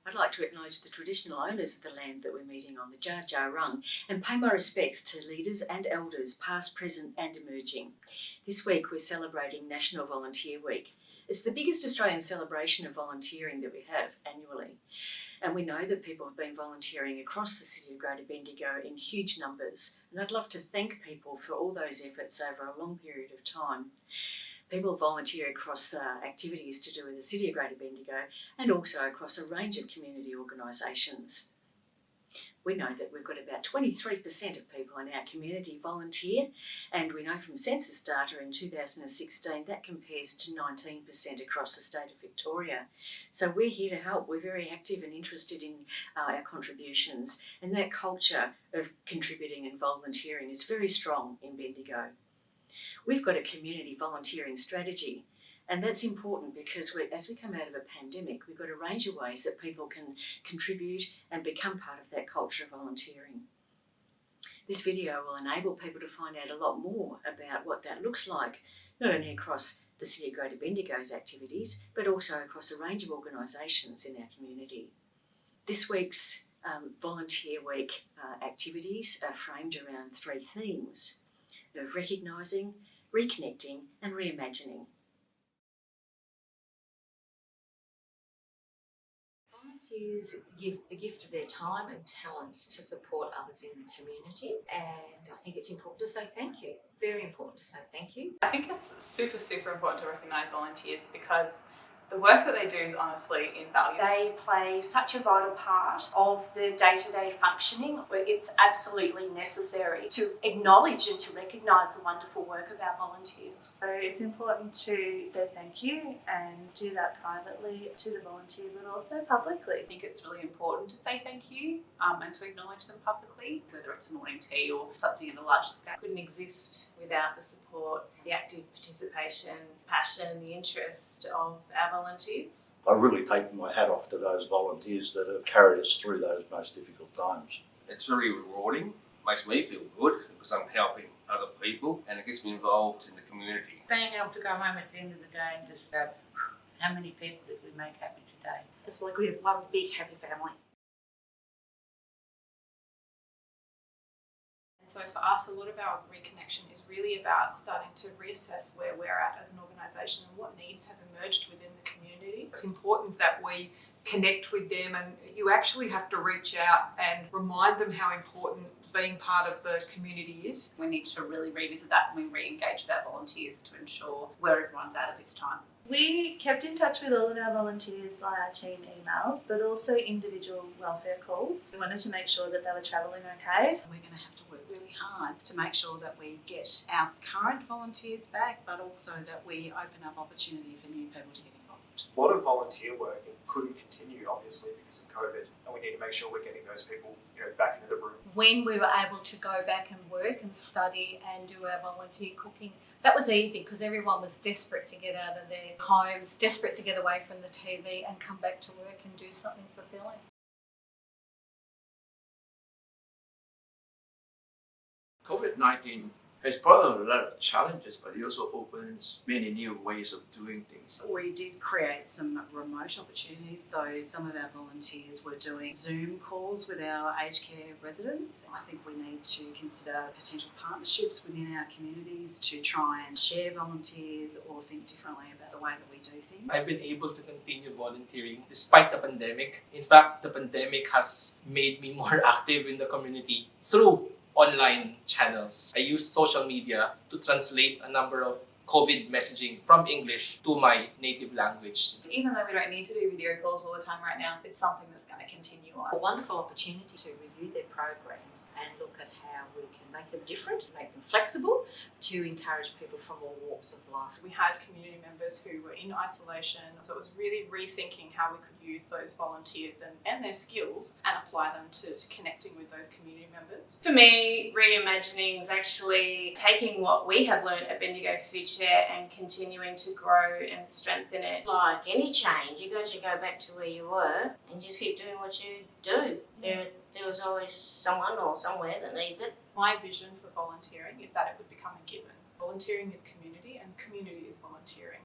I'd like to acknowledge the traditional owners of the land that we're meeting on, the Dja Dja Wurrung, and pay my respects to leaders and elders, past, present and emerging. This week we're celebrating National Volunteer Week. It's the biggest Australian celebration of volunteering that we have annually. And we know that people have been volunteering across the City of Greater Bendigo in huge numbers. And I'd love to thank people for all those efforts over a long period of time. People volunteer across activities to do with the City of Greater Bendigo and also across a range of community organisations. We know that we've got about 23% of people in our community volunteer, and we know from census data in 2016 that compares to 19% across the state of Victoria. So we're here to help. We're very active and interested in our contributions, and that culture of contributing and volunteering is very strong in Bendigo. We've got a community volunteering strategy, and that's important because as we come out of a pandemic, we've got a range of ways that people can contribute and become part of that culture of volunteering. This video will enable people to find out a lot more about what that looks like, not only across the City of Greater Bendigo's activities, but also across a range of organisations in our community. This week's Volunteer Week activities are framed around three themes of recognising, reconnecting and reimagining. Volunteers give the gift of their time and talents to support others in the community, and I think it's important to say thank you. Very important to say thank you. I think it's super important to recognise volunteers because the work that they do is honestly invaluable. They play such a vital part of the day-to-day functioning where it's absolutely necessary to acknowledge and to recognise the wonderful work of our volunteers. So it's important to say thank you and do that privately to the volunteer but also publicly. I think it's really important to say thank you and to acknowledge them publicly, whether it's a morning tea or something in a larger scale. Couldn't exist without the support, the active participation, passion, the interest of our volunteers. I really take my hat off to those volunteers that have carried us through those most difficult times. It's very rewarding, makes me feel good because I'm helping other people and it gets me involved in the community. Being able to go home at the end of the day and just go, how many people did we make happy today? It's like we have one big happy family. And so for us, a lot of our reconnection is really about starting to reassess where we're at as an organisation and what needs have emerged within the community. It's important that we connect with them, and you actually have to reach out and remind them how important being part of the community is. We need to really revisit that when we re-engage with our volunteers to ensure where everyone's at this time. We kept in touch with all of our volunteers via team emails, but also individual welfare calls. We wanted to make sure that they were travelling okay. We're going to have to work really hard to make sure that we get our current volunteers back, but also that we open up opportunity for new people to get involved. A lot of volunteer work couldn't continue, obviously, because of COVID, and we need to make sure we're getting those people, back into the room. When we were able to go back and work and study and do our volunteer cooking, that was easy because everyone was desperate to get out of their homes, desperate to get away from the TV and come back to work and do something fulfilling. COVID-19 has brought a lot of challenges, but it also opens many new ways of doing things. We did create some remote opportunities, so some of our volunteers were doing Zoom calls with our aged care residents. I think we need to consider potential partnerships within our communities to try and share volunteers or think differently about the way that we do things. I've been able to continue volunteering despite the pandemic. In fact, the pandemic has made me more active in the community through online channels. I use social media to translate a number of COVID messaging from English to my native language. Even though we don't need to do video calls all the time right now, it's something that's going to continue on. A wonderful opportunity to review their programs and look at how we can make them different, make them flexible, to encourage people from all walks of life. We had community members who were in isolation, so it was really rethinking how we could use those volunteers and their skills and apply them to connecting with those community members. For me, reimagining is actually taking what we have learned at Bendigo Future and continuing to grow and strengthen it. Like any change, you got to go back to where you were and just keep doing what you do. There was always someone or somewhere that needs it. My vision for volunteering is that it would become a given. Volunteering is community and community is volunteering.